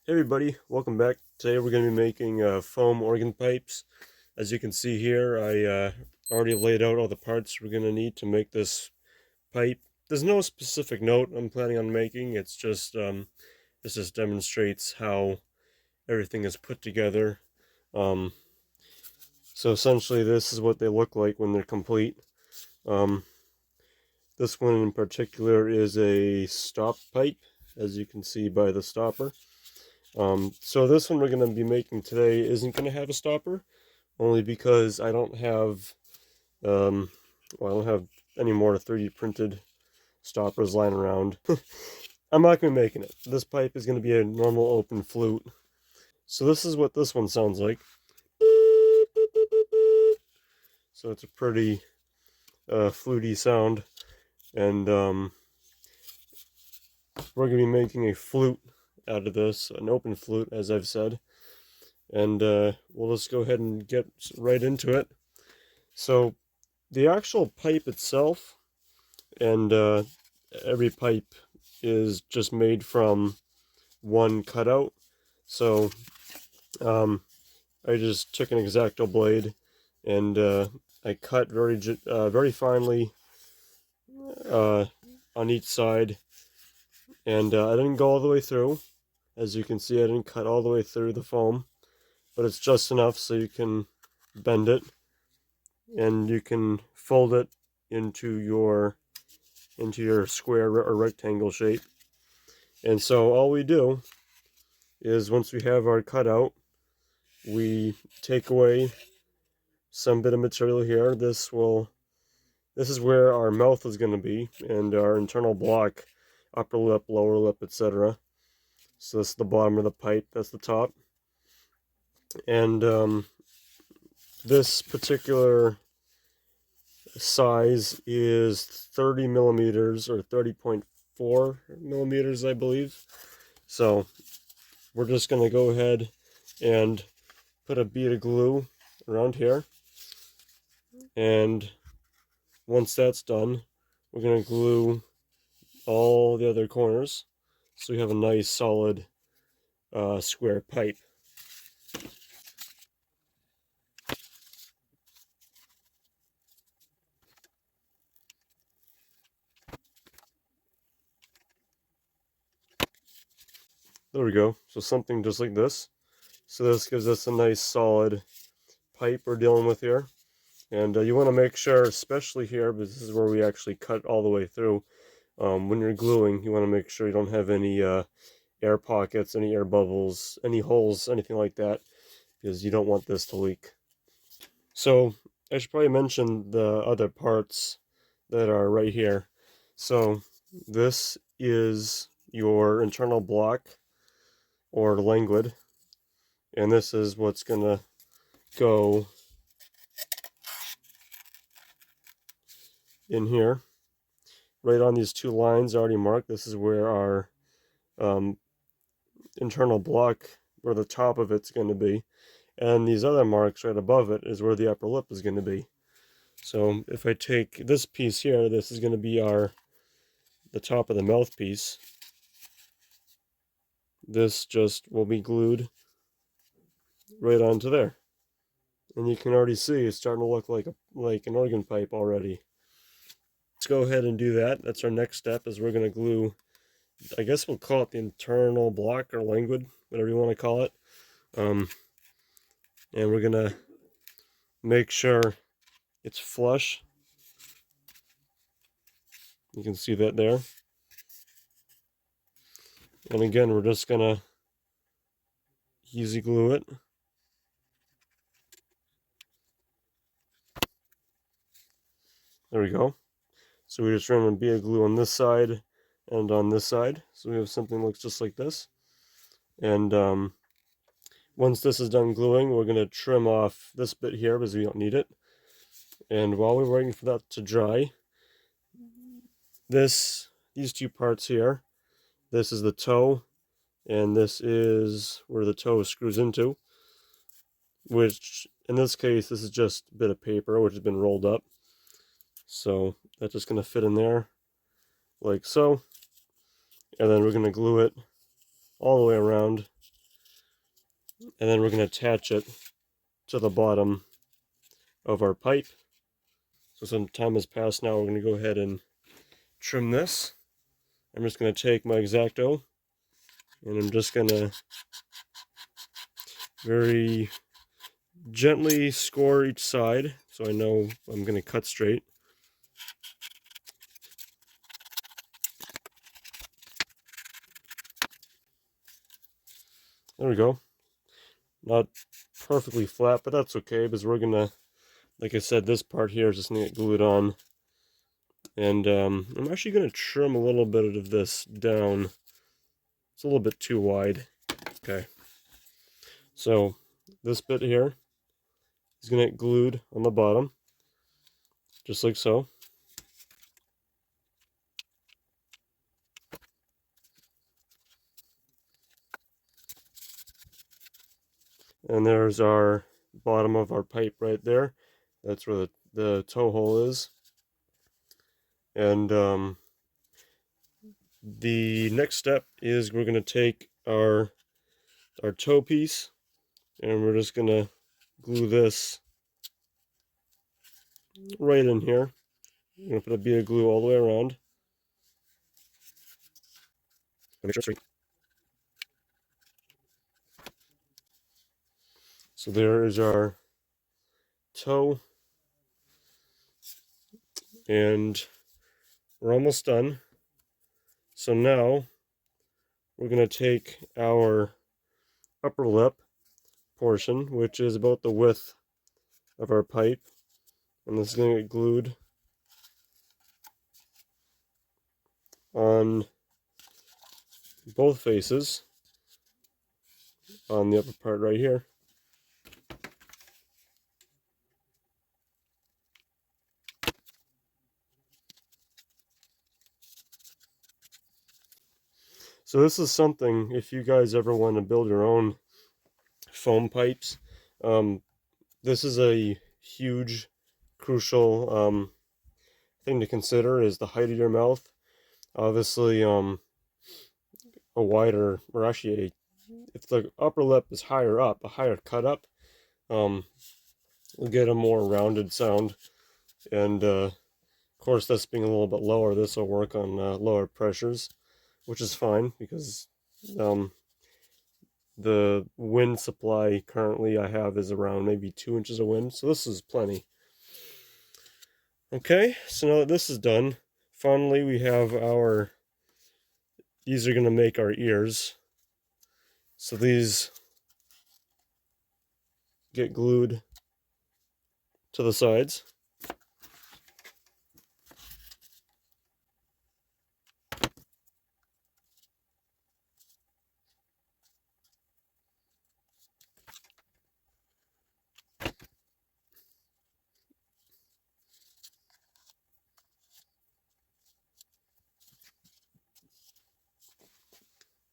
Hey everybody, welcome back. Today we're going to be making foam organ pipes. As you can see here, I already laid out all the parts we're going to need to make this pipe. There's no specific note I'm planning on making, it's just, this just demonstrates how everything is put together. Um, so essentially this is what they look like when they're complete. Um, this one in particular is a stop pipe, as you can see by the stopper. So this one we're going to be making today isn't going to have a stopper, only because I don't have, I don't have any more 3D printed stoppers lying around. I'm not going to be making it. This pipe is going to be a normal open flute. So this is what this one sounds like. So it's a pretty fluty sound, and we're going to be making a flute out of this, an open flute, as I've said. And we'll just go ahead and get right into it. So the actual pipe itself, and every pipe is just made from one cutout. So I just took an X-Acto blade and I cut very finely on each side, and I didn't go all the way through. As you can see, I didn't cut all the way through the foam, but it's just enough so you can bend it and you can fold it into your square or rectangle shape. And so all we do is, once we have our cutout, we take away some bit of material here. This is where our mouth is going to be, and our internal block, upper lip, lower lip, etc. So this is the bottom of the pipe, that's the top. And this particular size is 30 millimeters, or 30.4 millimeters, I believe. So we're just going to go ahead and put a bead of glue around here, and once that's done, we're going to glue all the other corners so we have a nice solid square pipe. There we go. So something just like this. So this gives us a nice solid pipe we're dealing with here. And you want to make sure, especially here, because this is where we actually cut all the way through, when you're gluing, you want to make sure you don't have any air pockets, any air bubbles, any holes, anything like that, because you don't want this to leak. So I should probably mention the other parts that are right here. So this is your internal block, or languid, and this is what's gonna go in here. Right on these two lines already marked, this is where our internal block, where the top of it's going to be, and these other marks right above it is where the upper lip is going to be. So if I take this piece here, this is going to be the top of the mouthpiece. This just will be glued right onto there, and you can already see it's starting to look like an organ pipe already. Let's go ahead and do that. That's our next step, is we're going to glue, I guess we'll call it the internal block, or languid, whatever you want to call it. And we're going to make sure it's flush. You can see that there. And again, we're just going to easy glue it. There we go. So we just ran a bead of glue on this side and on this side. So we have something that looks just like this. And once this is done gluing, we're going to trim off this bit here because we don't need it. And while we're waiting for that to dry, these two parts here, this is the toe, and this is where the toe screws into, which in this case, this is just a bit of paper which has been rolled up. So that's just going to fit in there like so. And then we're going to glue it all the way around and then we're going to attach it to the bottom of our pipe. So some time has passed now, we're going to go ahead and trim this. I'm just going to take my X-Acto and I'm just going to very gently score each side so I know I'm going to cut straight. There we go. Not perfectly flat, but that's okay because we're going to, like I said, this part here is just going to get glued on. And I'm actually going to trim a little bit of this down. It's a little bit too wide. Okay. So this bit here is going to get glued on the bottom, just like so. And there's our bottom of our pipe right there. That's where the toe hole is. And the next step is we're going to take our toe piece and we're just going to glue this right in here. We're going to put a bead of glue all the way around. Make sure it's straight. So there is our toe, and we're almost done. So now we're going to take our upper lip portion, which is about the width of our pipe, and this is going to get glued on both faces on the upper part right here. So this is something, if you guys ever want to build your own foam pipes, this is a huge, crucial thing to consider is the height of your mouth. Obviously, a wider, or actually, if the upper lip is higher up, a higher cut up, we'll get a more rounded sound. And of course, this being a little bit lower, this will work on lower pressures, which is fine because the wind supply currently I have is around maybe 2 inches of wind, so this is plenty. Okay, so now that this is done, finally we have these are going to make our ears. So these get glued to the sides.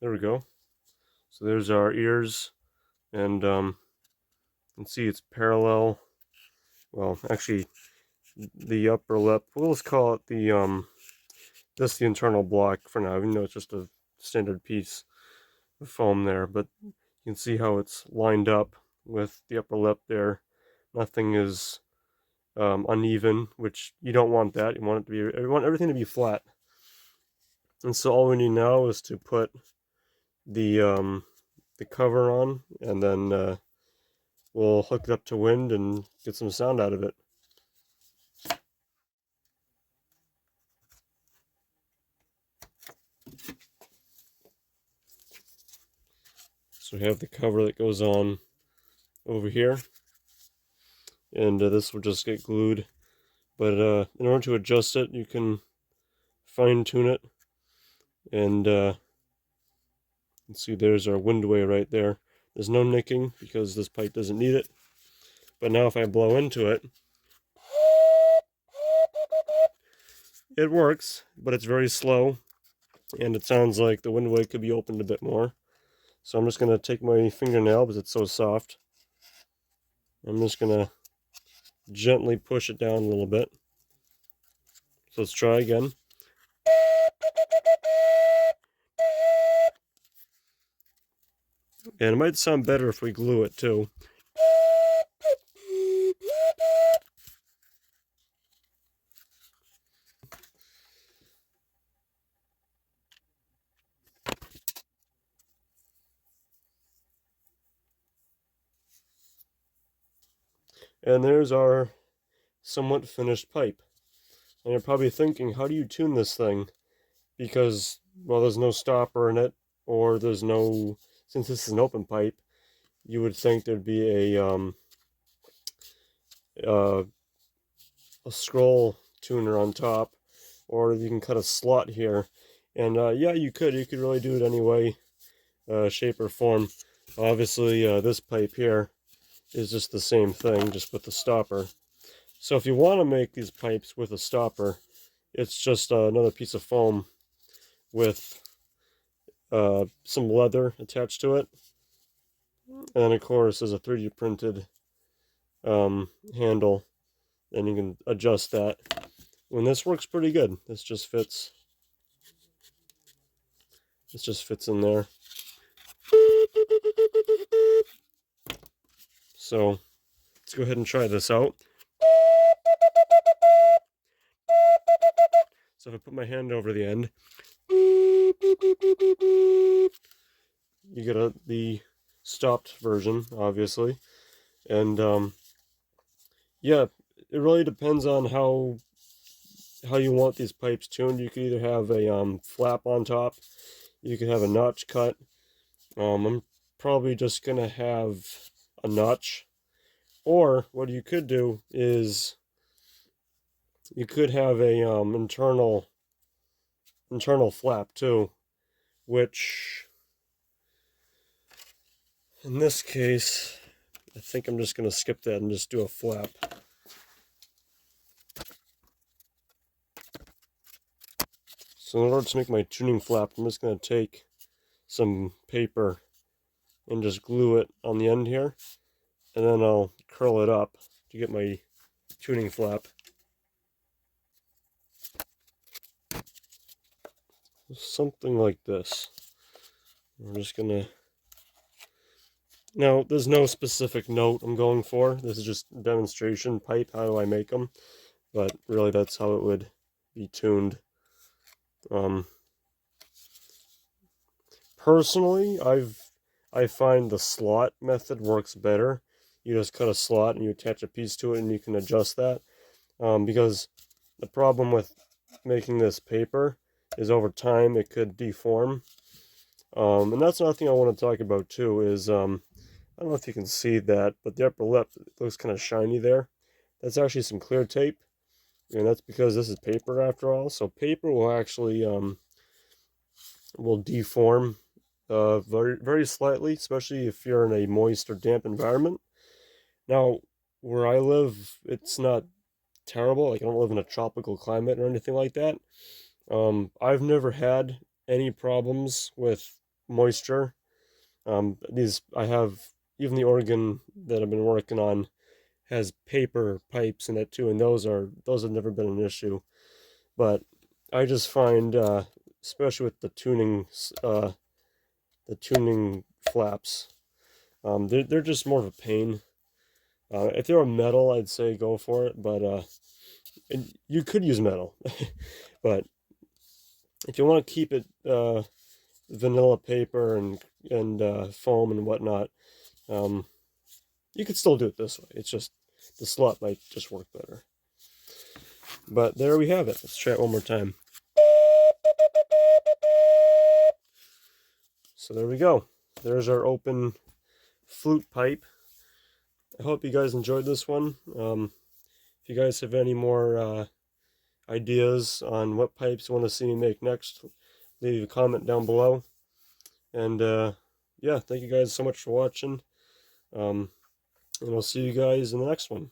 There we go. So there's our ears, and you can see it's parallel. Well, actually, the upper lip. We'll just call it this the internal block for now, even though it's just a standard piece of foam there. But you can see how it's lined up with the upper lip there. Nothing is uneven, which you don't want that. You want it to be. You want everything to be flat. And so all we need now is to put the cover on, and then we'll hook it up to wind and get some sound out of it. So we have the cover that goes on over here, and this will just get glued. But in order to adjust it, you can fine tune it, and let's see, there's our windway right there. There's no nicking because this pipe doesn't need it. But now if I blow into it, it works, but it's very slow, and it sounds like the windway could be opened a bit more. So I'm just going to take my fingernail, because it's so soft. I'm just going to gently push it down a little bit. So let's try again. And it might sound better if we glue it too. And there's our somewhat finished pipe. And you're probably thinking, how do you tune this thing? Because, well, there's no stopper in it, or there's no, since this is an open pipe, you would think there'd be uh, a scroll tuner on top, or you can cut a slot here. And yeah, you could really do it any way, shape or form. Obviously, this pipe here is just the same thing, just with the stopper. So if you want to make these pipes with a stopper, it's just another piece of foam with some leather attached to it. And of course, there's a 3D printed handle, and you can adjust that. And this works pretty good. This just fits. This just fits in there. So let's go ahead and try this out. So if I put my hand over the end, you get the stopped version, obviously. And yeah, it really depends on how you want these pipes tuned. You could either have a flap on top, you could have a notch cut. I'm probably just gonna have a notch, or what you could do is you could have a internal flap too, which in this case I think I'm just gonna skip that and just do a flap. So in order to make my tuning flap, I'm just going to take some paper and just glue it on the end here, and then I'll curl it up to get my tuning flap. Something like this. We're just going to... Now, there's no specific note I'm going for. This is just a demonstration pipe. How do I make them? But really, that's how it would be tuned. Personally, I find the slot method works better. You just cut a slot and you attach a piece to it, and you can adjust that. Because the problem with making this paper is over time it could deform. And that's another thing I want to talk about too is, I don't know if you can see that, but the upper lip looks kind of shiny there. That's actually some clear tape, and that's because this is paper after all. So paper will actually will deform very, very slightly, especially if you're in a moist or damp environment. Now, where I live, it's not terrible. Like, I don't live in a tropical climate or anything like that. I've never had any problems with moisture. I have, even the organ that I've been working on has paper pipes in it too, and those have never been an issue. But I just find, especially with the tuning flaps, they're just more of a pain. If they were metal, I'd say go for it, but and you could use metal, but if you want to keep it vanilla paper and foam and whatnot, you could still do it this way. It's just the slot might just work better. But there we have it. Let's try it one more time. So there we go. There's our open flute pipe. I hope you guys enjoyed this one. If you guys have any more ideas on what pipes you want to see me make next, leave a comment down below. And yeah, thank you guys so much for watching. And I'll see you guys in the next one.